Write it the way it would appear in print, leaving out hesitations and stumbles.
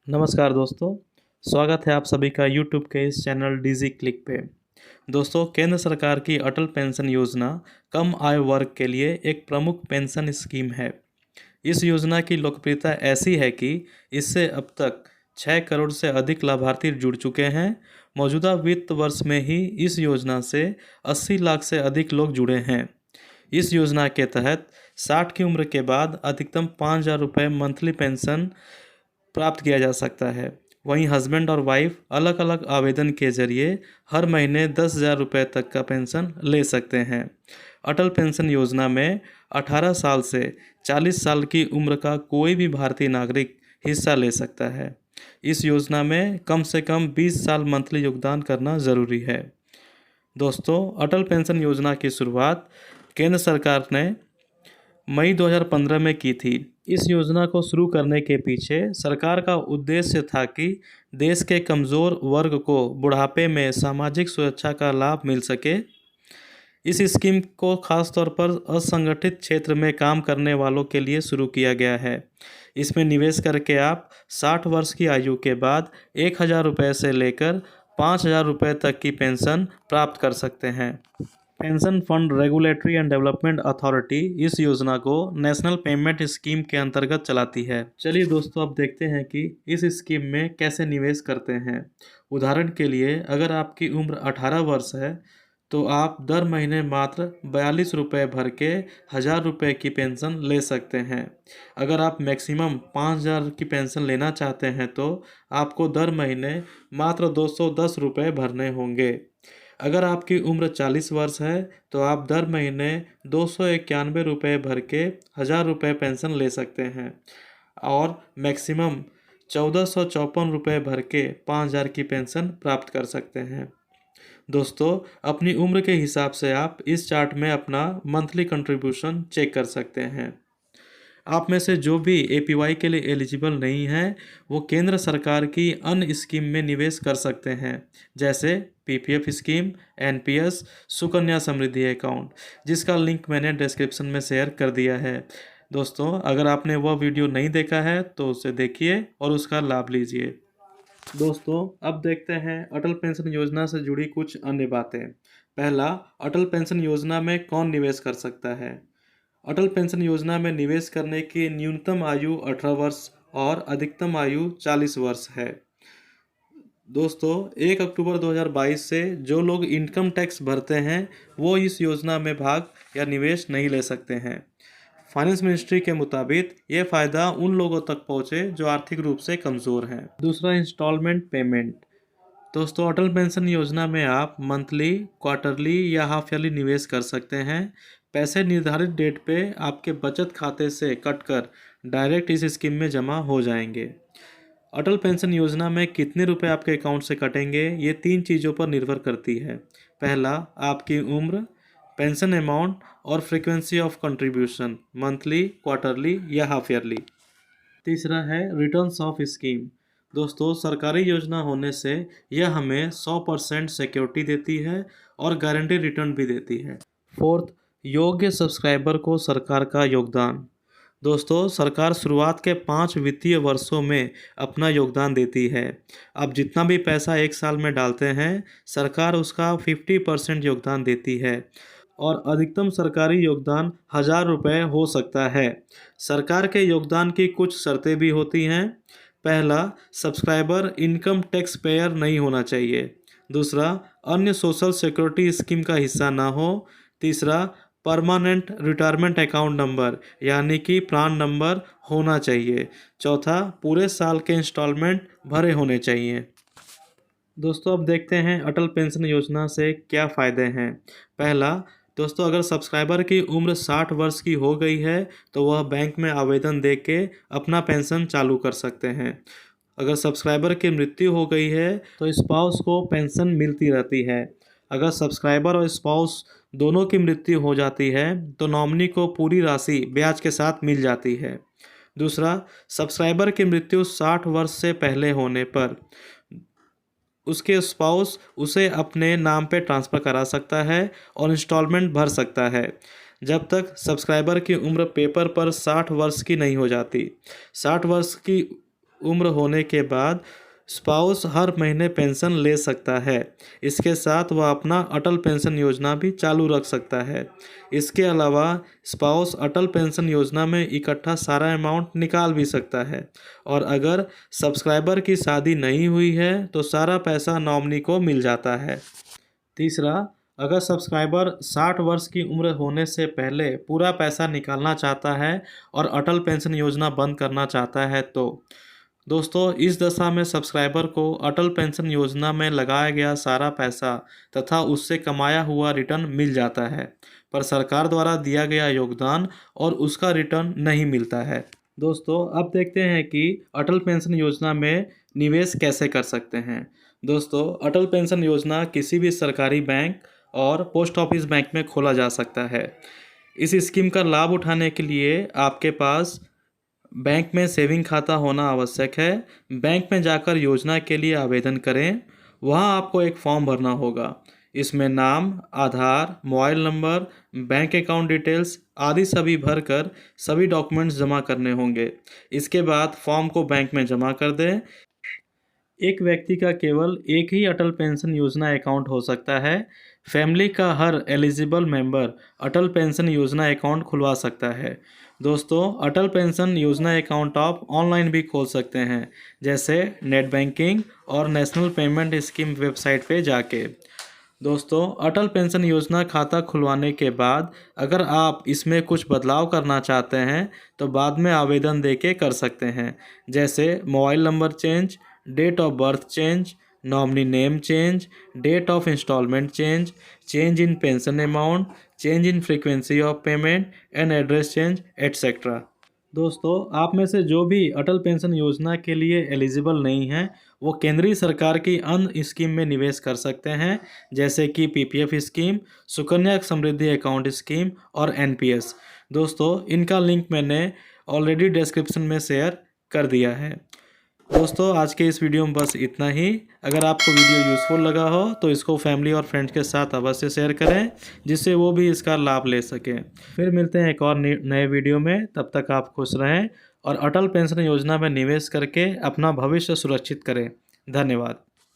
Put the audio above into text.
नमस्कार दोस्तों, स्वागत है आप सभी का यूट्यूब के इस चैनल डीजी क्लिक पे। दोस्तों, केंद्र सरकार की अटल पेंशन योजना कम आय वर्ग के लिए एक प्रमुख पेंशन स्कीम है। इस योजना की लोकप्रियता ऐसी है कि इससे अब तक 6 करोड़ से अधिक लाभार्थी जुड़ चुके हैं। मौजूदा वित्त वर्ष में ही इस योजना से 80 लाख से अधिक लोग जुड़े हैं। इस योजना के तहत 60 की उम्र के बाद अधिकतम 5,000 रुपये मंथली पेंशन प्राप्त किया जा सकता है। वहीं हस्बैंड और वाइफ अलग अलग आवेदन के जरिए हर महीने 10,000 रुपये तक का पेंशन ले सकते हैं। अटल पेंशन योजना में 18 साल से 40 साल की उम्र का कोई भी भारतीय नागरिक हिस्सा ले सकता है। इस योजना में कम से कम 20 साल मंथली योगदान करना ज़रूरी है। दोस्तों, अटल पेंशन योजना की शुरुआत केंद्र सरकार ने मई 2015 में की थी। इस योजना को शुरू करने के पीछे सरकार का उद्देश्य था कि देश के कमज़ोर वर्ग को बुढ़ापे में सामाजिक सुरक्षा का लाभ मिल सके। इस स्कीम को खास तौर पर असंगठित क्षेत्र में काम करने वालों के लिए शुरू किया गया है। इसमें निवेश करके आप 60 वर्ष की आयु के बाद 1,000 रुपये से लेकर 5,000 रुपये तक की पेंशन प्राप्त कर सकते हैं। Pension fund regulatory and development authority इस योजना को नेशनल पेमेंट स्कीम के अंतर्गत चलाती है। चलिए दोस्तों, अब देखते हैं कि इस स्कीम में कैसे निवेश करते हैं। उदाहरण के लिए, अगर आपकी उम्र 18 वर्ष है तो आप दर महीने मात्र 42 रुपये भर के 1,000 रुपये की पेंशन ले सकते हैं। अगर आप मैक्सिमम 5,000 की पेंशन लेना चाहते हैं तो आपको दर महीने मात्र 210 रुपये भरने होंगे। अगर आपकी उम्र 40 वर्ष है तो आप दर महीने 291 रुपये भर के 1,000 रुपये पेंशन ले सकते हैं और मैक्सिमम 1,454 रुपये भर के 5,000 की पेंशन प्राप्त कर सकते हैं। दोस्तों, अपनी उम्र के हिसाब से आप इस चार्ट में अपना मंथली कंट्रीब्यूशन चेक कर सकते हैं। आप में से जो भी एपीवाई के लिए एलिजिबल नहीं है वो केंद्र सरकार की अन्य स्कीम में निवेश कर सकते हैं, जैसे PPF scheme, NPS, Sukanya Samriddhi account, जिसका लिंक मैंने डिस्क्रिप्शन में शेयर कर दिया है। दोस्तों, अगर आपने वह वीडियो नहीं देखा है तो उसे देखिए और उसका लाभ लीजिए। दोस्तों, अब देखते हैं अटल पेंशन योजना से जुड़ी कुछ अन्य बातें। पहला, अटल पेंशन योजना में कौन निवेश कर सकता है। अटल पेंशन योजना में निवेश करने की न्यूनतम आयु 18 वर्ष और अधिकतम आयु 40 वर्ष है। दोस्तों, 1 अक्टूबर 2022 से जो लोग इनकम टैक्स भरते हैं वो इस योजना में भाग या निवेश नहीं ले सकते हैं। फाइनेंस मिनिस्ट्री के मुताबिक ये फ़ायदा उन लोगों तक पहुँचे जो आर्थिक रूप से कमज़ोर हैं। दूसरा, इंस्टॉलमेंट पेमेंट। दोस्तों, अटल पेंशन योजना में आप मंथली, क्वार्टरली या हाफ ईयरली निवेश कर सकते हैं। पैसे निर्धारित डेट पे आपके बचत खाते से कटकर डायरेक्ट इस स्कीम में जमा हो जाएंगे। अटल पेंशन योजना में कितने रुपए आपके अकाउंट से कटेंगे ये 3 चीज़ों पर निर्भर करती है। पहला, आपकी उम्र, पेंशन अमाउंट और frequency of contribution, monthly, quarterly या हाफ ईयरली। तीसरा है रिटर्न्स ऑफ स्कीम। दोस्तों, सरकारी योजना होने से यह हमें 100% सिक्योरिटी देती है और गारंटी रिटर्न भी देती है। फोर्थ, योग्य सब्सक्राइबर को सरकार का योगदान। दोस्तों, सरकार शुरुआत के 5 वित्तीय वर्षों में अपना योगदान देती है। आप जितना भी पैसा एक साल में डालते हैं सरकार उसका 50% योगदान देती है और अधिकतम सरकारी योगदान 1,000 रुपये हो सकता है। सरकार के योगदान की कुछ शर्तें भी होती हैं। पहला, सब्सक्राइबर इनकम टैक्स पेयर नहीं होना चाहिए। दूसरा, अन्य सोशल सिक्योरिटी स्कीम का हिस्सा ना हो। तीसरा, परमानेंट रिटायरमेंट अकाउंट नंबर यानी कि प्रान नंबर होना चाहिए। चौथा, पूरे साल के इंस्टॉलमेंट भरे होने चाहिए। दोस्तों, अब देखते हैं अटल पेंशन योजना से क्या फ़ायदे हैं। पहला, दोस्तों, अगर सब्सक्राइबर की उम्र 60 वर्ष की हो गई है तो वह बैंक में आवेदन दे के अपना पेंशन चालू कर सकते हैं। अगर सब्सक्राइबर की मृत्यु हो गई है तो स्पाउस को पेंशन मिलती रहती है। अगर सब्सक्राइबर और स्पाउस दोनों की मृत्यु हो जाती है तो नॉमिनी को पूरी राशि ब्याज के साथ मिल जाती है। दूसरा, सब्सक्राइबर की मृत्यु 60 वर्ष से पहले होने पर उसके स्पाउस उसे अपने नाम पे ट्रांसफ़र करा सकता है और इंस्टॉलमेंट भर सकता है जब तक सब्सक्राइबर की उम्र पेपर पर 60 वर्ष की नहीं हो जाती। 60 वर्ष की उम्र होने के बाद स्पाउस हर महीने पेंशन ले सकता है। इसके साथ वह अपना अटल पेंशन योजना भी चालू रख सकता है। इसके अलावा स्पाउस अटल पेंशन योजना में इकट्ठा सारा अमाउंट निकाल भी सकता है। और अगर सब्सक्राइबर की शादी नहीं हुई है तो सारा पैसा नॉमिनी को मिल जाता है। तीसरा, अगर सब्सक्राइबर 60 वर्ष की उम्र होने से पहले पूरा पैसा निकालना चाहता है और अटल पेंशन योजना बंद करना चाहता है तो दोस्तों, इस दशा में सब्सक्राइबर को अटल पेंशन योजना में लगाया गया सारा पैसा तथा उससे कमाया हुआ रिटर्न मिल जाता है, पर सरकार द्वारा दिया गया योगदान और उसका रिटर्न नहीं मिलता है। दोस्तों, अब देखते हैं कि अटल पेंशन योजना में निवेश कैसे कर सकते हैं। दोस्तों, अटल पेंशन योजना किसी भी सरकारी बैंक और पोस्ट ऑफिस बैंक में खोला जा सकता है। इस स्कीम का लाभ उठाने के लिए आपके पास बैंक में सेविंग खाता होना आवश्यक है। बैंक में जाकर योजना के लिए आवेदन करें। वहां आपको एक फॉर्म भरना होगा। इसमें नाम, Aadhaar, mobile number, bank account details आदि सभी भरकर सभी डॉक्यूमेंट्स जमा करने होंगे। इसके बाद फॉर्म को बैंक में जमा कर दें। एक व्यक्ति का केवल एक ही अटल पेंशन योजना अकाउंट हो सकता है। फैमिली का हर एलिजिबल मेंबर अटल पेंशन योजना अकाउंट खुलवा सकता है। दोस्तों, अटल पेंशन योजना अकाउंट आप ऑनलाइन भी खोल सकते हैं, जैसे नेट बैंकिंग और नेशनल पेमेंट स्कीम वेबसाइट पे जाके। दोस्तों, अटल पेंशन योजना खाता खुलवाने के बाद अगर आप इसमें कुछ बदलाव करना चाहते हैं तो बाद में आवेदन देके कर सकते हैं, जैसे mobile number change, date of birth change, nominee name change, date of installment change, change in pension amount, change in frequency of payment and address change etcetera. दोस्तों, आप में से जो भी अटल पेंशन योजना के लिए एलिजिबल नहीं हैं, वो केंद्रीय सरकार की अन्य स्कीम में निवेश कर सकते हैं, जैसे कि PPF scheme, Sukanya Samriddhi account scheme और एनपीएस। दोस्तों, इनका लिंक मैंने ऑलरेडी डिस्क्रिप्शन में शेयर कर दिया है। दोस्तों, आज के इस वीडियो में बस इतना ही। अगर आपको वीडियो यूज़फुल लगा हो तो इसको फैमिली और फ्रेंड्स के साथ अवश्य शेयर करें, जिससे वो भी इसका लाभ ले सकें। फिर मिलते हैं एक और नए वीडियो में। तब तक आप खुश रहें और अटल पेंशन योजना में निवेश करके अपना भविष्य सुरक्षित करें। धन्यवाद।